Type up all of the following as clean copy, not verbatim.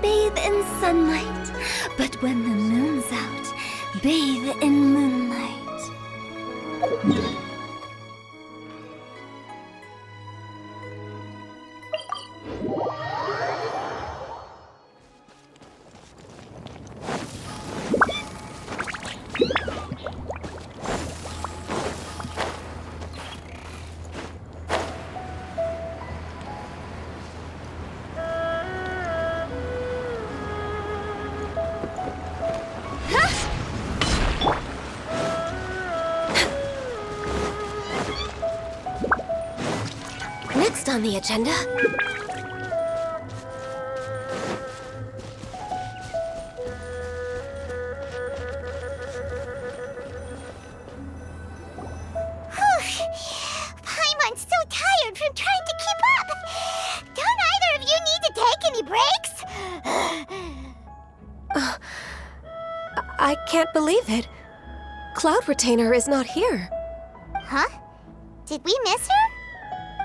Bathe in sunlight, but when the moon's out, bathe in moonlight. Next on the agenda... Paimon's so tired from trying to keep up. Don't either of you need to take any breaks? I can't believe it. Cloud Retainer is not here. Huh? Did we miss her?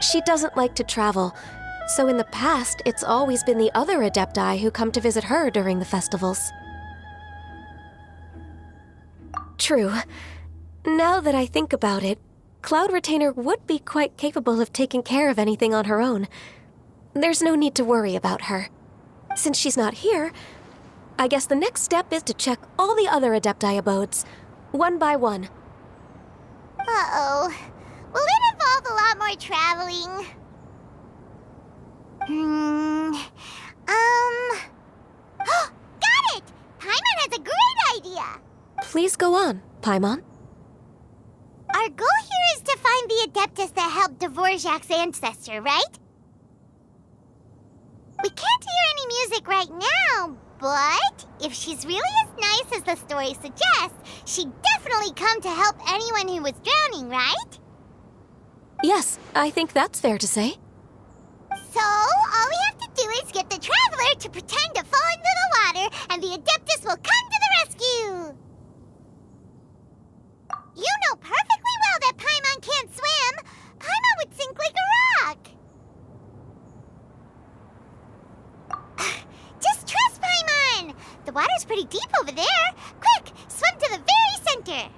She doesn't like to travel, so in the past, it's always been the other Adepti who come to visit her during the festivals. True. Now that I think about it, Cloud Retainer would be quite capable of taking care of anything on her own. There's no need to worry about her. Since she's not here, I guess the next step is to check all the other Adepti abodes, one by one. Uh-oh. Will it involve a lot more traveling? Got it! Paimon has a great idea! Please go on, Paimon. Our goal here is to find the Adeptus that helped Dvorak's ancestor, right? We can't hear any music right now, but if she's really as nice as the story suggests, she'd definitely come to help anyone who was drowning, right? Yes, I think that's fair to say. So, all we have to do is get the Traveler to pretend to fall into the water, and the Adeptus will come to the rescue! You know perfectly well that Paimon can't swim! Paimon would sink like a rock! Just trust Paimon! The water's pretty deep over there! Quick, swim to the very center!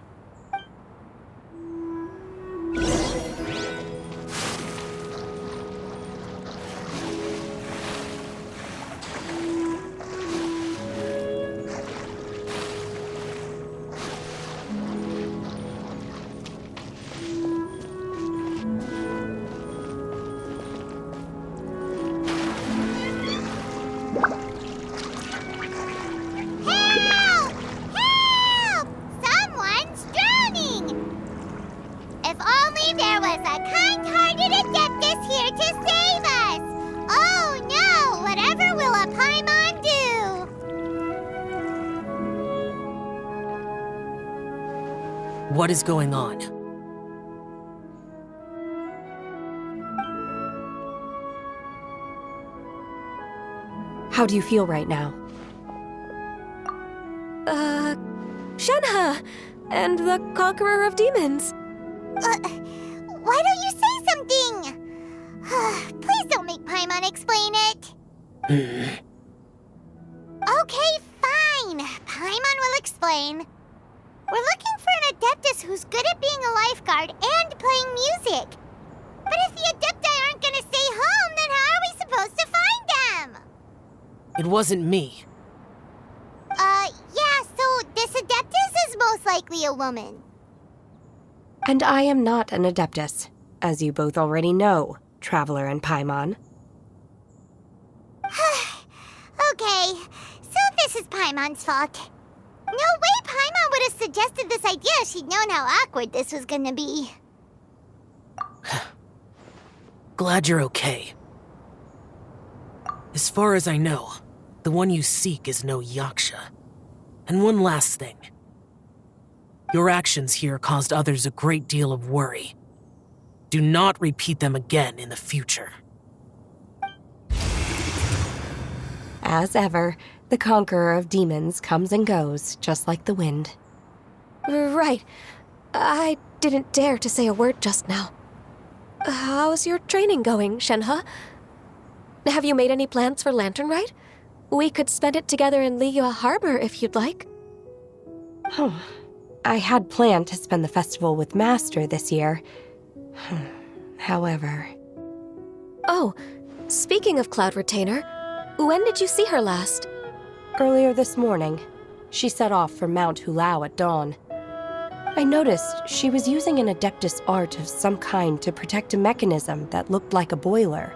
What is going on? How do you feel right now? Shenhe! And the Conqueror of Demons! Why don't you say something? Please don't make Paimon explain it. Okay, fine. Paimon will explain. We're looking for an Adeptus who's good at being a lifeguard and playing music. But if the Adepti aren't gonna stay home, then how are we supposed to find them? It wasn't me. Yeah, so this Adeptus is most likely a woman. And I am not an Adeptus, as you both already know, Traveler and Paimon. Okay, so this is Paimon's fault. No way Paimon would have suggested this idea if she'd known how awkward this was gonna be. Glad you're okay. As far as I know, the one you seek is no Yaksha. And one last thing. Your actions here caused others a great deal of worry. Do not repeat them again in the future. As ever, the Conqueror of Demons comes and goes, just like the wind. Right. I didn't dare to say a word just now. How's your training going, Shenhe? Have you made any plans for Lantern Rite? We could spend it together in Liyue Harbor if you'd like. Oh, I had planned to spend the festival with Master this year. However... Oh, speaking of Cloud Retainer, when did you see her last? Earlier this morning, she set off for Mount Hulao at dawn. I noticed she was using an Adeptus art of some kind to protect a mechanism that looked like a boiler.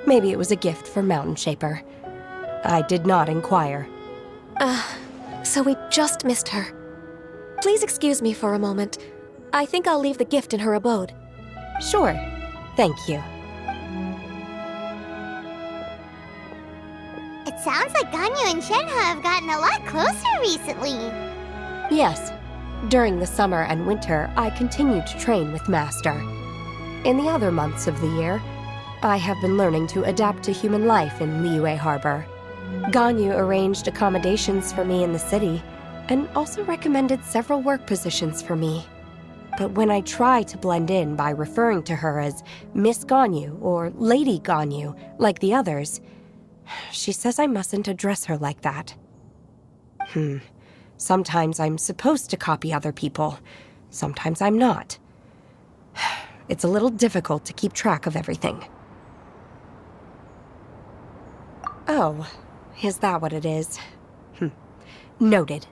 Maybe it was a gift for Mountain Shaper. I did not inquire. So we just missed her. Please excuse me for a moment. I think I'll leave the gift in her abode. Sure. Thank you. It sounds like Ganyu and Shenhe have gotten a lot closer recently. Yes. During the summer and winter, I continued to train with Master. In the other months of the year, I have been learning to adapt to human life in Liyue Harbor. Ganyu arranged accommodations for me in the city, and also recommended several work positions for me. But when I try to blend in by referring to her as Miss Ganyu or Lady Ganyu, like the others, she says I mustn't address her like that. Sometimes I'm supposed to copy other people. Sometimes I'm not. It's a little difficult to keep track of everything. Oh, is that what it is? Noted.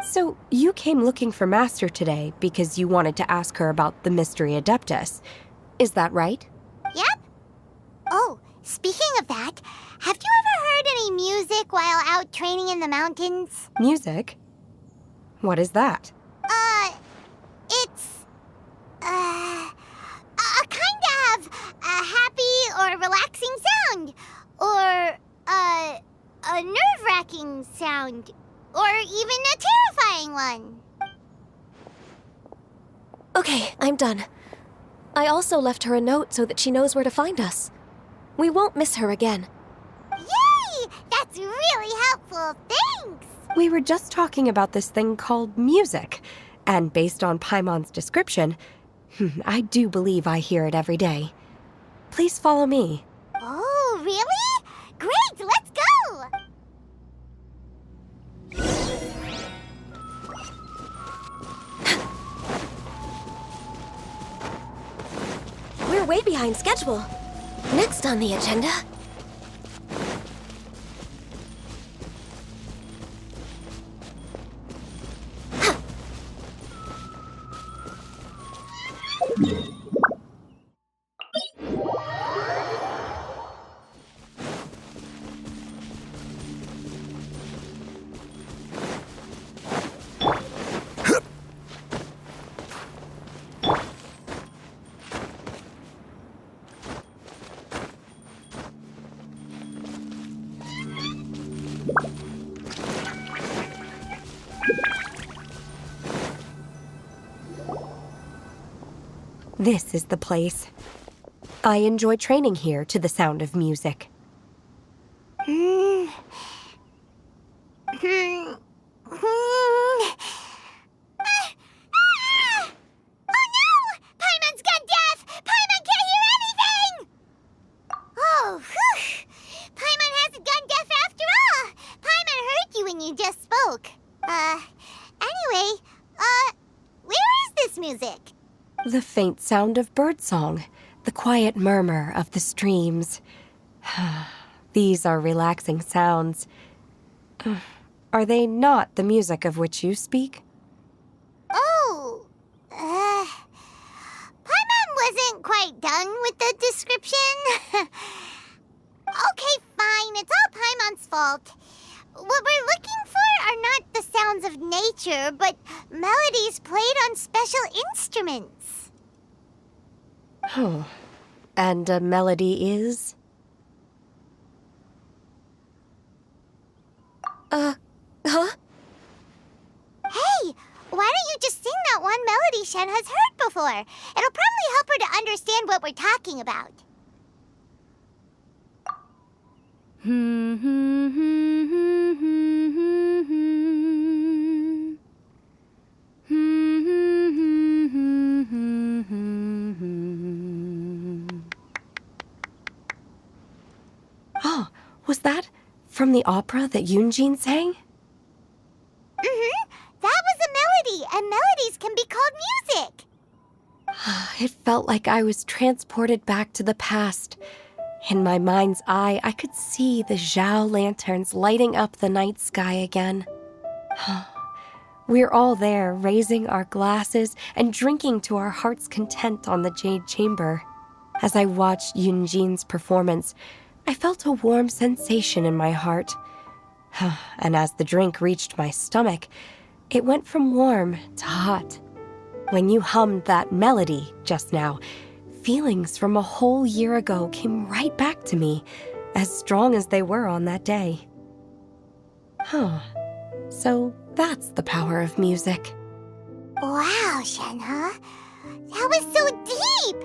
So, you came looking for Master today because you wanted to ask her about the Mystery Adeptus. Is that right? Yep. Oh, speaking of that, have you ever heard any music while out training in the mountains? Music? What is that? It's, a kind of a happy or relaxing sound. Or, a nerve-wracking sound. Or even a terrifying one. Okay, I'm done. I also left her a note so that she knows where to find us. We won't miss her again. Yay! That's really helpful. Thanks! We were just talking about this thing called music, and based on Paimon's description, I do believe I hear it every day. Please follow me. Oh, really? Great, let's go! We're way behind schedule. Next on the agenda... This is the place. I enjoy training here to the sound of music. Oh no! Paimon's gone deaf! Paimon can't hear anything! Oh, whew! Paimon hasn't gone deaf after all! Paimon heard you when you just spoke. Anyway, where is this music? The faint sound of birdsong, the quiet murmur of the streams. These are relaxing sounds. Are they not the music of which you speak? Oh, Paimon wasn't quite done with the description. Okay, fine, it's all Paimon's fault. What we're looking for are not the sounds of nature, but melodies played on special instruments. Oh, and a melody is? Huh? Hey, why don't you just sing that one melody Shen has heard before? It'll probably help her to understand what we're talking about. Oh, was that from the opera that Yunjin sang? Mm-hmm. That was a melody, and melodies can be called music. It felt like I was transported back to the past. In my mind's eye, I could see the Zhao lanterns lighting up the night sky again. We're all there, raising our glasses and drinking to our heart's content on the Jade Chamber. As I watched Yunjin's performance, I felt a warm sensation in my heart. And as the drink reached my stomach, it went from warm to hot. When you hummed that melody just now, feelings from a whole year ago came right back to me, as strong as they were on that day. So that's the power of music. Wow, Shenhe. That was so deep!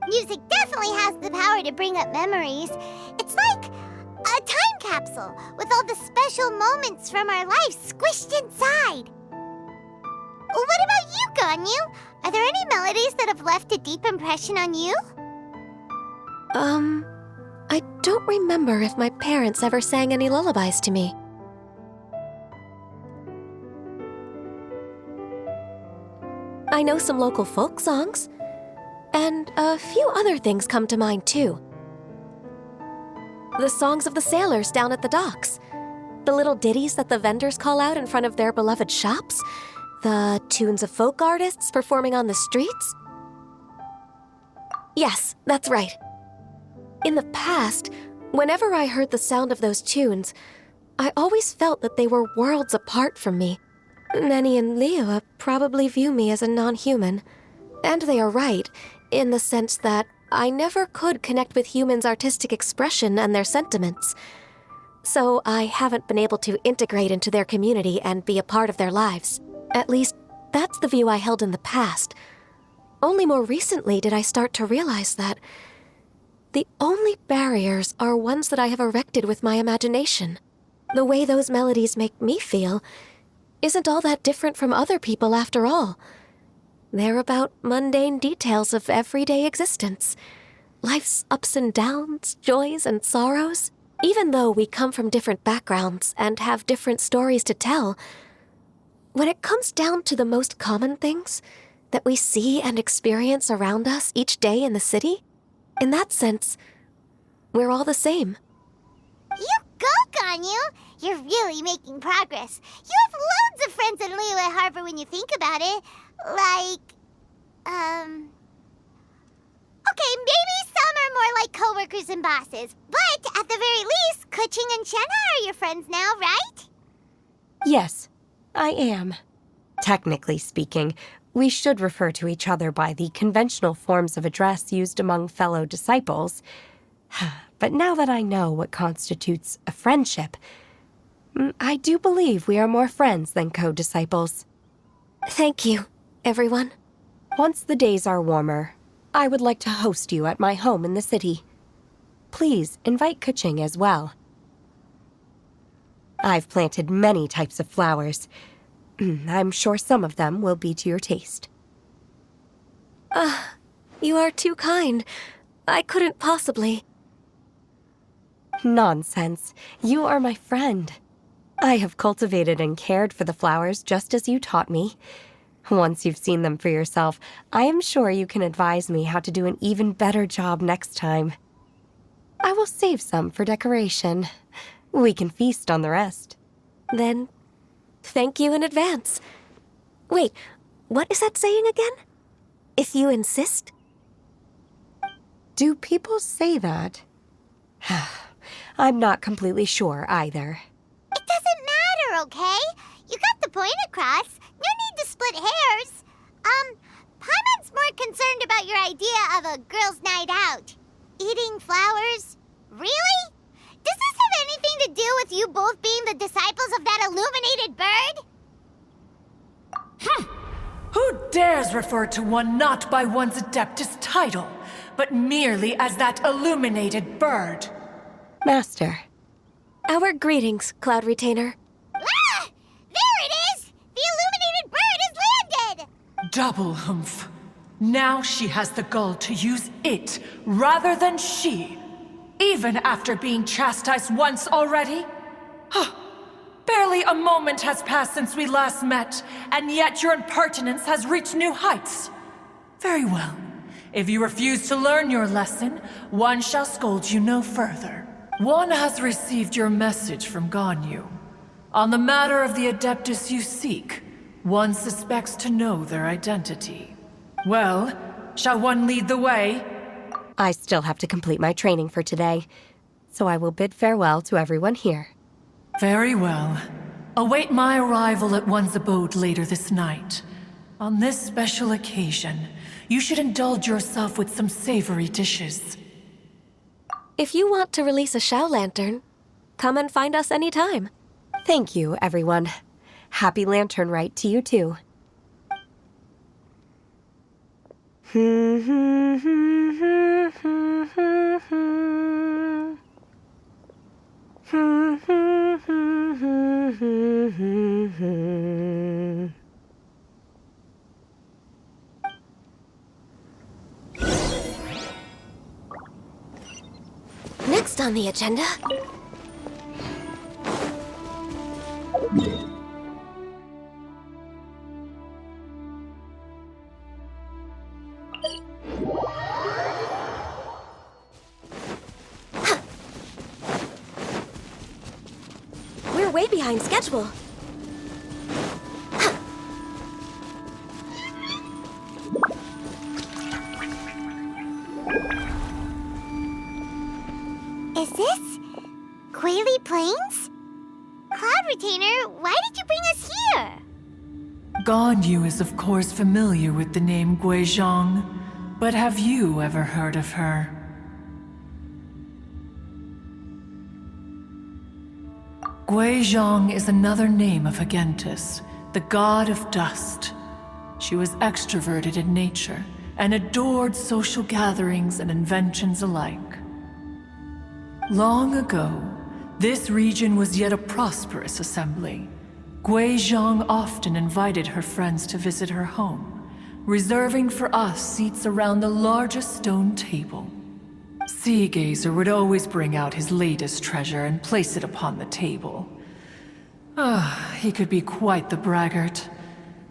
Music definitely has the power to bring up memories. It's like a time capsule with all the special moments from our lives squished inside. What about you, Ganyu? Are there any melodies that have left a deep impression on you? I don't remember if my parents ever sang any lullabies to me. I know some local folk songs, and a few other things come to mind too. The songs of the sailors down at the docks, the little ditties that the vendors call out in front of their beloved shops, the tunes of folk artists performing on the streets. Yes, that's right. In the past, whenever I heard the sound of those tunes, I always felt that they were worlds apart from me. Nenny and Liyue probably view me as a non-human. And they are right, in the sense that I never could connect with humans' artistic expression and their sentiments. So I haven't been able to integrate into their community and be a part of their lives. At least, that's the view I held in the past. Only more recently did I start to realize that the only barriers are ones that I have erected with my imagination. The way those melodies make me feel isn't all that different from other people after all. They're about mundane details of everyday existence. Life's ups and downs, joys and sorrows. Even though we come from different backgrounds and have different stories to tell, when it comes down to the most common things that we see and experience around us each day in the city, in that sense, we're all the same. You go, Ganyu! You're really making progress. You have loads of friends in Liyue Harbor when you think about it. Okay, maybe some are more like coworkers and bosses. But at the very least, Keqing and Shenhe are your friends now, right? Yes, I am. Technically speaking, we should refer to each other by the conventional forms of address used among fellow disciples. But now that I know what constitutes a friendship, I do believe we are more friends than co-disciples. Thank you, everyone. Once the days are warmer, I would like to host you at my home in the city. Please invite Keqing as well. I've planted many types of flowers. I'm sure some of them will be to your taste. You are too kind. I couldn't possibly. Nonsense. You are my friend. I have cultivated and cared for the flowers just as you taught me. Once you've seen them for yourself, I am sure you can advise me how to do an even better job next time. I will save some for decoration. We can feast on the rest. Then, thank you in advance. Wait, what is that saying again? If you insist? Do people say that? I'm not completely sure either. It doesn't matter, okay? You got the point across. No need to split hairs. Paimon's more concerned about your idea of a girls' night out. Eating flowers? Really? Does this have anything to do with you both being the disciples of that illuminated bird? Who dares refer to one not by one's Adeptus title, but merely as that illuminated bird? Master. Our greetings, Cloud Retainer. Ah! There it is! The illuminated bird has landed! Double humph. Now she has the gall to use it rather than she. Even after being chastised once already? Barely a moment has passed since we last met, and yet your impertinence has reached new heights. Very well. If you refuse to learn your lesson, one shall scold you no further. One has received your message from Ganyu. On the matter of the Adeptus you seek, one suspects to know their identity. Well, shall one lead the way? I still have to complete my training for today, so I will bid farewell to everyone here. Very well. Await my arrival at one's abode later this night. On this special occasion, you should indulge yourself with some savory dishes. If you want to release a Shao Lantern, come and find us anytime. Thank you, everyone. Happy Lantern Rite to you too. Next on the agenda... We're way behind schedule. Is this Guili Plains? Cloud Retainer, why did you bring us here? Ganyu is of course familiar with the name Guizhong, but have you ever heard of her? Guizhong is another name of Agentis, the god of dust. She was extroverted in nature and adored social gatherings and inventions alike. Long ago, this region was yet a prosperous assembly. Guizhong often invited her friends to visit her home, reserving for us seats around the largest stone table. Seagazer would always bring out his latest treasure and place it upon the table. He could be quite the braggart.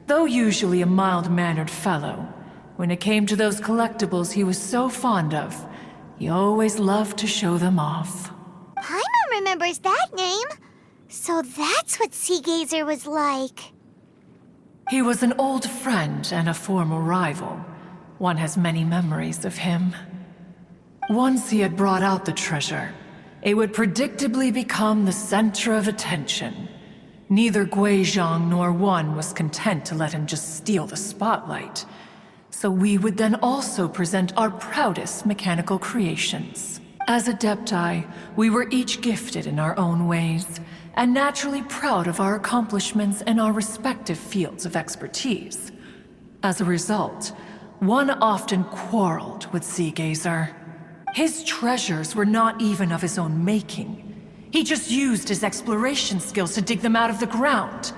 Though usually a mild-mannered fellow, when it came to those collectibles he was so fond of, he always loved to show them off. Paimon remembers that name. So that's what Seagazer was like. He was an old friend and a former rival. One has many memories of him. Once he had brought out the treasure, it would predictably become the center of attention. Neither Guizhong nor one was content to let him just steal the spotlight. So we would then also present our proudest mechanical creations. As Adepti, we were each gifted in our own ways, and naturally proud of our accomplishments in our respective fields of expertise. As a result, one often quarreled with Seagazer. His treasures were not even of his own making. He just used his exploration skills to dig them out of the ground.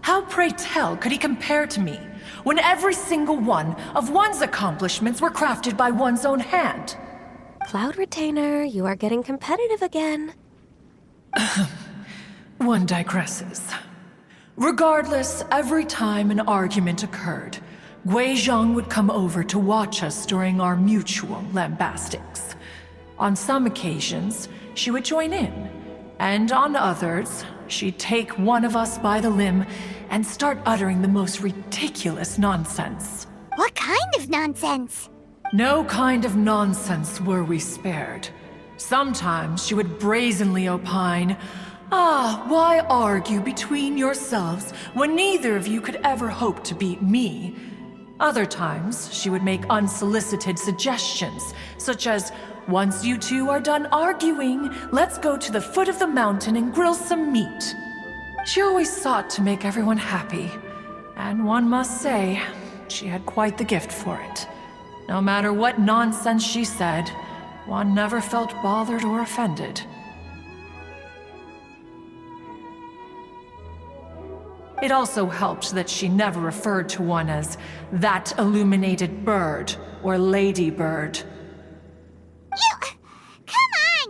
How, pray tell, could he compare to me, when every single one of one's accomplishments were crafted by one's own hand? Cloud Retainer, you are getting competitive again. One digresses. Regardless, every time an argument occurred, Guizhong would come over to watch us during our mutual lambastics. On some occasions, she would join in, and on others, she'd take one of us by the limb and start uttering the most ridiculous nonsense. What kind of nonsense? No kind of nonsense were we spared. Sometimes she would brazenly opine, why argue between yourselves when neither of you could ever hope to beat me? Other times, she would make unsolicited suggestions, such as, once you two are done arguing, let's go to the foot of the mountain and grill some meat. She always sought to make everyone happy, and one must say, she had quite the gift for it. No matter what nonsense she said, one never felt bothered or offended. It also helped that she never referred to one as that illuminated bird or ladybird. Come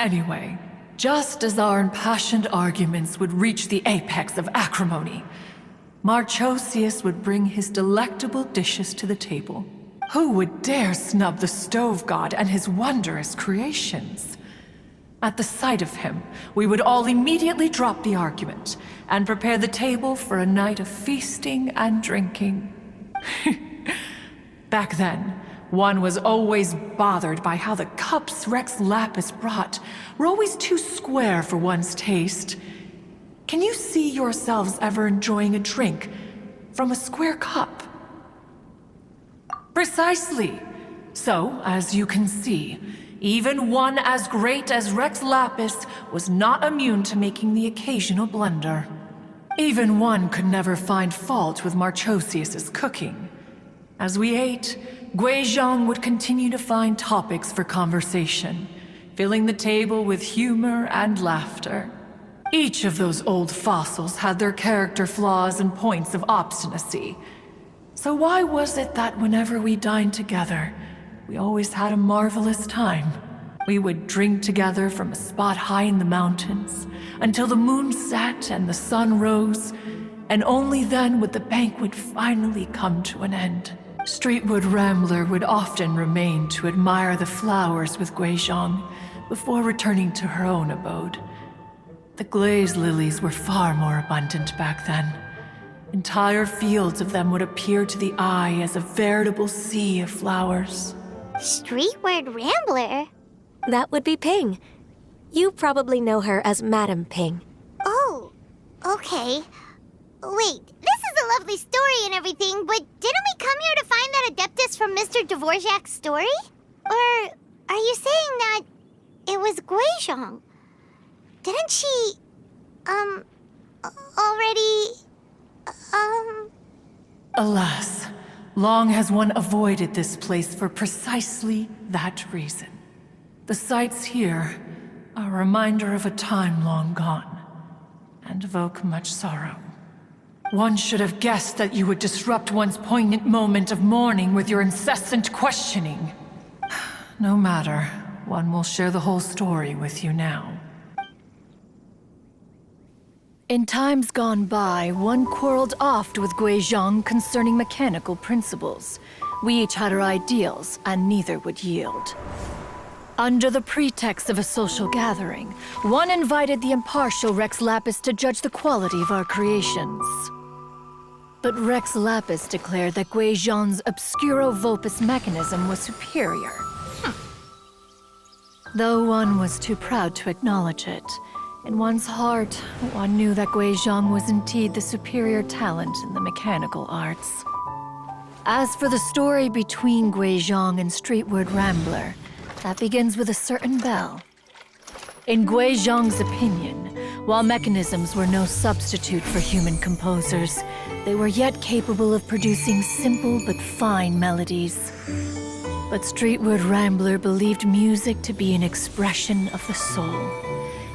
Anyway, just as our impassioned arguments would reach the apex of acrimony, Marchosius would bring his delectable dishes to the table. Who would dare snub the stove god and his wondrous creations? At the sight of him, we would all immediately drop the argument and prepare the table for a night of feasting and drinking. Back then, one was always bothered by how the cups Rex Lapis brought were always too square for one's taste. Can you see yourselves ever enjoying a drink from a square cup? Precisely. So, as you can see, even one as great as Rex Lapis was not immune to making the occasional blunder. Even one could never find fault with Marchosius's cooking. As we ate, Guizhong would continue to find topics for conversation, filling the table with humor and laughter. Each of those old fossils had their character flaws and points of obstinacy. So why was it that whenever we dined together, we always had a marvelous time? We would drink together from a spot high in the mountains, until the moon set and the sun rose, and only then would the banquet finally come to an end. Streetwood Rambler would often remain to admire the flowers with Guizhong before returning to her own abode. The glaze lilies were far more abundant back then. Entire fields of them would appear to the eye as a veritable sea of flowers. Streetward Rambler? That would be Ping. You probably know her as Madam Ping. Oh, okay. Wait, this is a lovely story and everything, but didn't we come here to find that Adeptus from Mr. Dvorak's story? Or are you saying that it was Guizhong? Didn't she, already, Alas, long has one avoided this place for precisely that reason. The sights here are a reminder of a time long gone, and evoke much sorrow. One should have guessed that you would disrupt one's poignant moment of mourning with your incessant questioning. No matter, one will share the whole story with you now. In times gone by, one quarreled oft with Guizhong concerning mechanical principles. We each had our ideals, and neither would yield. Under the pretext of a social gathering, one invited the impartial Rex Lapis to judge the quality of our creations. But Rex Lapis declared that Guizhong's Obscuro Vulpus mechanism was superior. Though one was too proud to acknowledge it, in one's heart, one knew that Guizhong was indeed the superior talent in the mechanical arts. As for the story between Guizhong and Streetward Rambler, that begins with a certain bell. In Guizhong's opinion, while mechanisms were no substitute for human composers, they were yet capable of producing simple but fine melodies. But Streetward Rambler believed music to be an expression of the soul,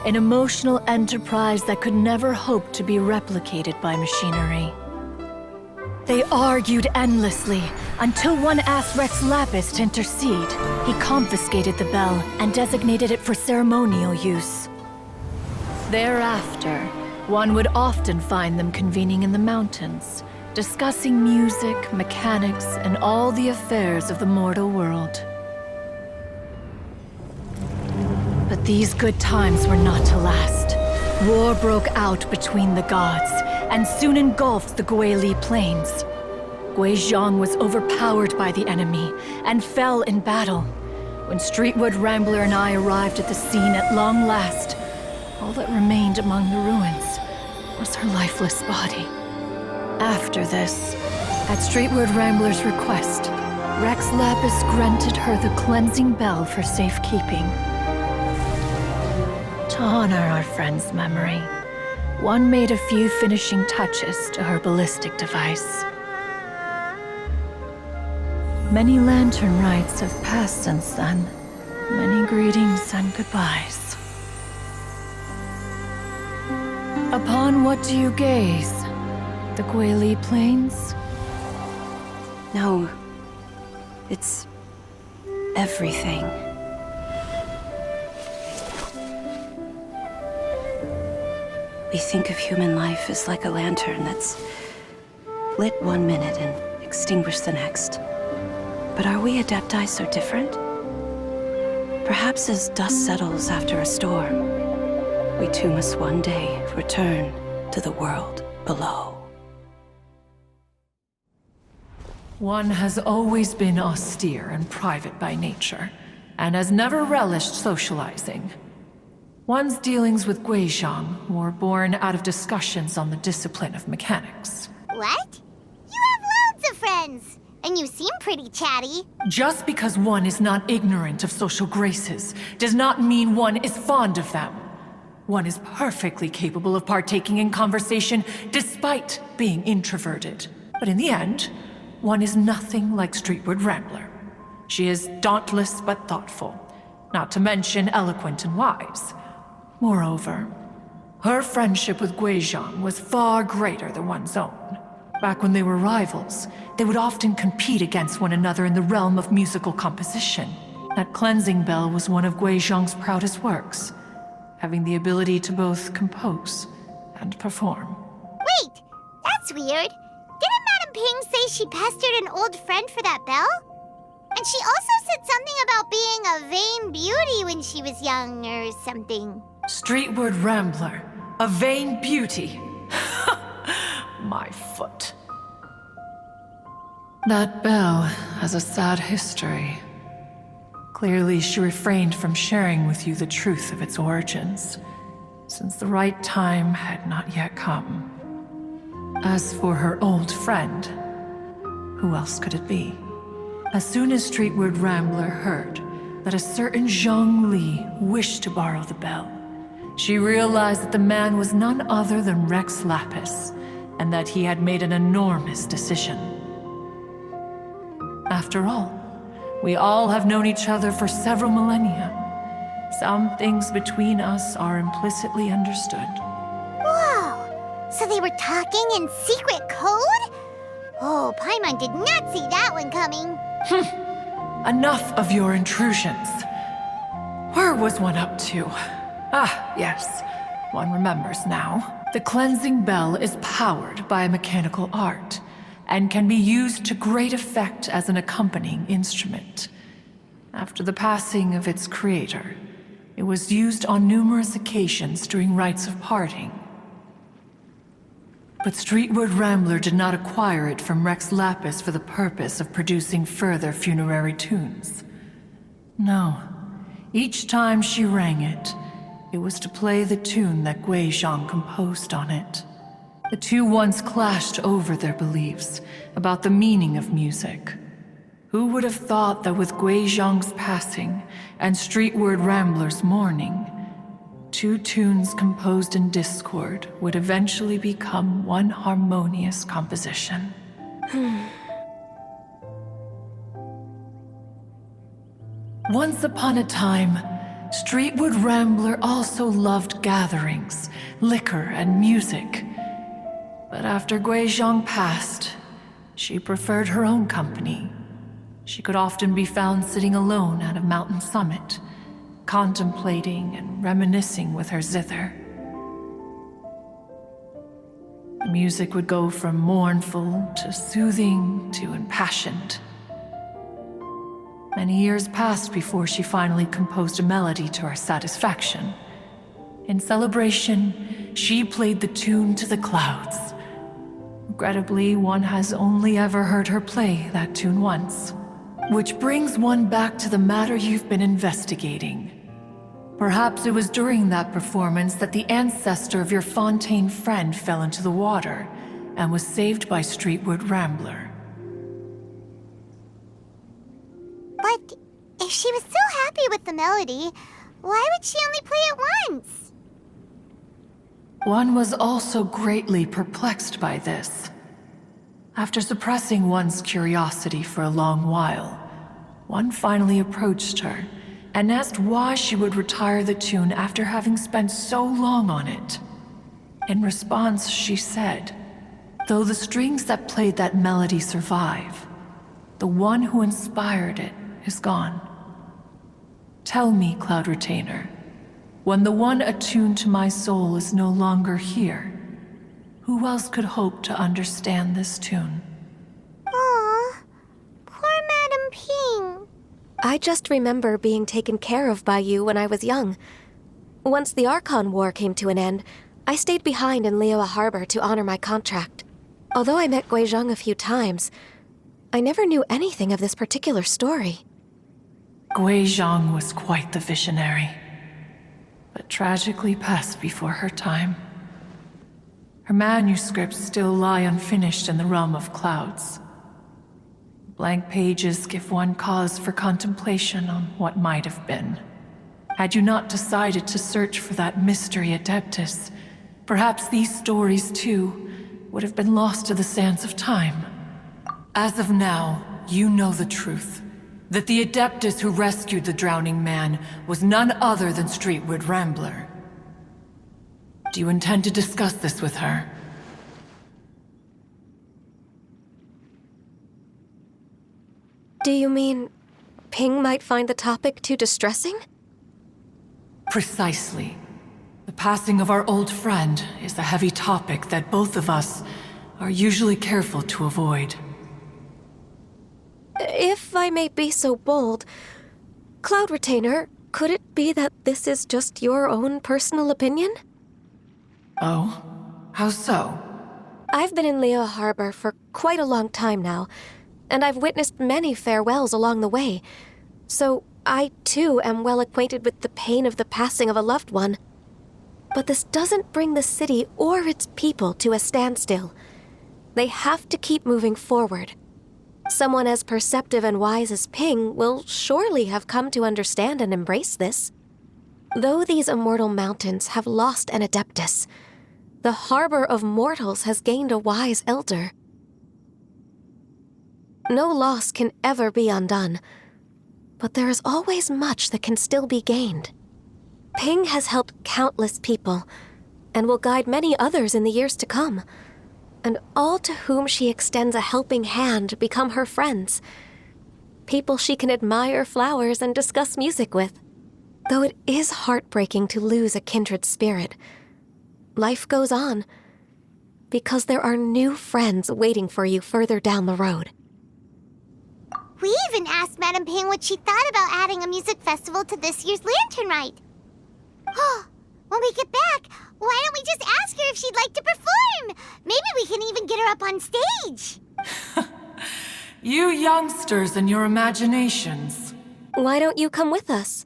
an emotional enterprise that could never hope to be replicated by machinery. They argued endlessly, until one asked Rex Lapis to intercede. He confiscated the bell and designated it for ceremonial use. Thereafter, one would often find them convening in the mountains, discussing music, mechanics, and all the affairs of the mortal world. But these good times were not to last. War broke out between the gods, and soon engulfed the Guili plains. Guizhong was overpowered by the enemy, and fell in battle. When Streetwood Rambler and I arrived at the scene at long last, all that remained among the ruins was her lifeless body. After this, at Streetwood Rambler's request, Rex Lapis granted her the cleansing bell for safekeeping. To honor our friend's memory, one made a few finishing touches to her ballistic device. Many lantern rites have passed since then. Many greetings and goodbyes. Upon what do you gaze? The Guili Plains? No, it's everything. We think of human life as like a lantern that's lit one minute and extinguished the next. But are we Adepti so different? Perhaps as dust settles after a storm, we too must one day return to the world below. One has always been austere and private by nature, and has never relished socializing. One's dealings with Guizhong were born out of discussions on the discipline of mechanics. What? You have loads of friends, and you seem pretty chatty. Just because one is not ignorant of social graces does not mean one is fond of them. One is perfectly capable of partaking in conversation despite being introverted. But in the end, one is nothing like Streetward Rambler. She is dauntless but thoughtful, not to mention eloquent and wise. Moreover, her friendship with Guizhong was far greater than one's own. Back when they were rivals, they would often compete against one another in the realm of musical composition. That cleansing bell was one of Guizhong's proudest works, having the ability to both compose and perform. Wait, that's weird. Didn't Madame Ping say she pestered an old friend for that bell? And she also said something about being a vain beauty when she was young or something. Streetward Rambler, a vain beauty. My foot. That bell has a sad history. Clearly, she refrained from sharing with you the truth of its origins, since the right time had not yet come. As for her old friend, who else could it be? As soon as Streetward Rambler heard that a certain Zhang Li wished to borrow the bell, she realized that the man was none other than Rex Lapis, and that he had made an enormous decision. After all, we all have known each other for several millennia. Some things between us are implicitly understood. Whoa! So they were talking in secret code? Oh, Paimon did not see that one coming. Enough of your intrusions. Where was one up to? Ah, yes. One remembers now. The cleansing bell is powered by a mechanical art, and can be used to great effect as an accompanying instrument. After the passing of its creator, it was used on numerous occasions during rites of parting. But Streetward Rambler did not acquire it from Rex Lapis for the purpose of producing further funerary tunes. No, each time she rang it, it was to play the tune that Guizhong composed on it. The two once clashed over their beliefs about the meaning of music. Who would have thought that with Guizhong's passing and Streetward Rambler's mourning, two tunes composed in discord would eventually become one harmonious composition? Once upon a time, Streetward Rambler also loved gatherings, liquor, and music. But after Guizhong passed, she preferred her own company. She could often be found sitting alone at a mountain summit, contemplating and reminiscing with her zither. The music would go from mournful to soothing to impassioned. Many years passed before she finally composed a melody to her satisfaction. In celebration, she played the tune to the clouds. Regrettably, one has only ever heard her play that tune once. Which brings one back to the matter you've been investigating. Perhaps it was during that performance that the ancestor of your Fontaine friend fell into the water and was saved by Streetward Rambler. But if she was so happy with the melody, why would she only play it once? One was also greatly perplexed by this. After suppressing one's curiosity for a long while, one finally approached her and asked why she would retire the tune after having spent so long on it. In response, she said, "Though the strings that played that melody survive, the one who inspired it is gone. Tell me, Cloud Retainer, When the one attuned to my soul is no longer here, who else could hope to understand this tune? Aw, poor Madam Ping. I just remember being taken care of by you when I was young. Once the Archon War came to an end, I stayed behind in Liyue Harbor to honor my contract. Although I met Guizhong a few times, I never knew anything of this particular story. Guizhong was quite the visionary, but tragically passed before her time. Her manuscripts still lie unfinished in the realm of clouds. Blank pages give one cause for contemplation on what might have been. Had you not decided to search for that mystery Adeptus, perhaps these stories, too, would have been lost to the sands of time. As of now, you know the truth. That the Adeptus who rescued the drowning man was none other than Streetwood Rambler. Do you intend to discuss this with her? Do you mean Ping might find the topic too distressing? Precisely. The passing of our old friend is a heavy topic that both of us are usually careful to avoid. If I may be so bold, Cloud Retainer, could it be that this is just your own personal opinion? Oh? How so? I've been in Liyue Harbor for quite a long time now, and I've witnessed many farewells along the way, so I too am well acquainted with the pain of the passing of a loved one. But this doesn't bring the city or its people to a standstill. They have to keep moving forward. Someone as perceptive and wise as Ping will surely have come to understand and embrace this. Though these immortal mountains have lost an Adeptus, the harbor of mortals has gained a wise elder. No loss can ever be undone, but there is always much that can still be gained. Ping has helped countless people, and will guide many others in the years to come. And all to whom she extends a helping hand become her friends. People she can admire flowers and discuss music with. Though it is heartbreaking to lose a kindred spirit, life goes on, because there are new friends waiting for you further down the road. We even asked Madam Ping what she thought about adding a music festival to this year's Lantern Rite. Oh, when we get back, why don't we just ask her if she'd like to perform? Maybe we can even get her up on stage. You youngsters and your imaginations. Why don't you come with us?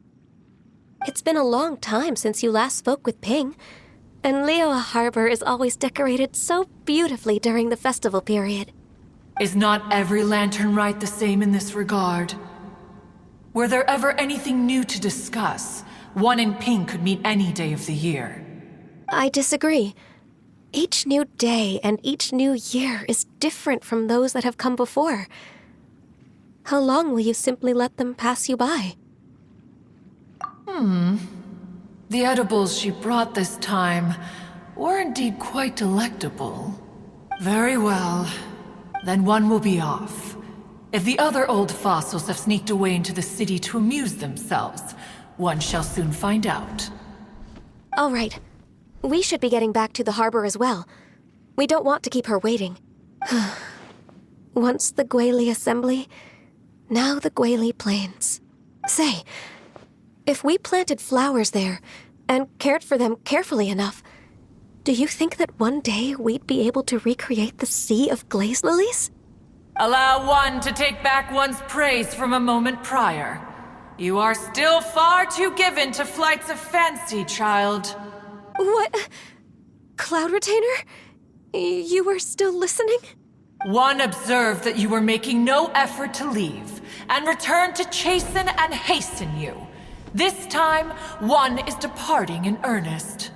It's been a long time since you last spoke with Ping, and Liyue Harbor is always decorated so beautifully during the festival period. Is not every Lantern Rite the same in this regard? Were there ever anything new to discuss? One in Ping could meet any day of the year. I disagree. Each new day and each new year is different from those that have come before. How long will you simply let them pass you by? The edibles she brought this time were indeed quite delectable. Very well. Then one will be off. If the other old fossils have sneaked away into the city to amuse themselves, one shall soon find out. All right. We should be getting back to the harbor as well. We don't want to keep her waiting. Once the Guili Assembly, now the Guili Plains. Say, if we planted flowers there and cared for them carefully enough, do you think that one day we'd be able to recreate the sea of glaze lilies? Allow one to take back one's praise from a moment prior. You are still far too given to flights of fancy, child. What? Cloud Retainer? You were still listening? One observed that you were making no effort to leave, and returned to chasten and hasten you. This time, one is departing in earnest.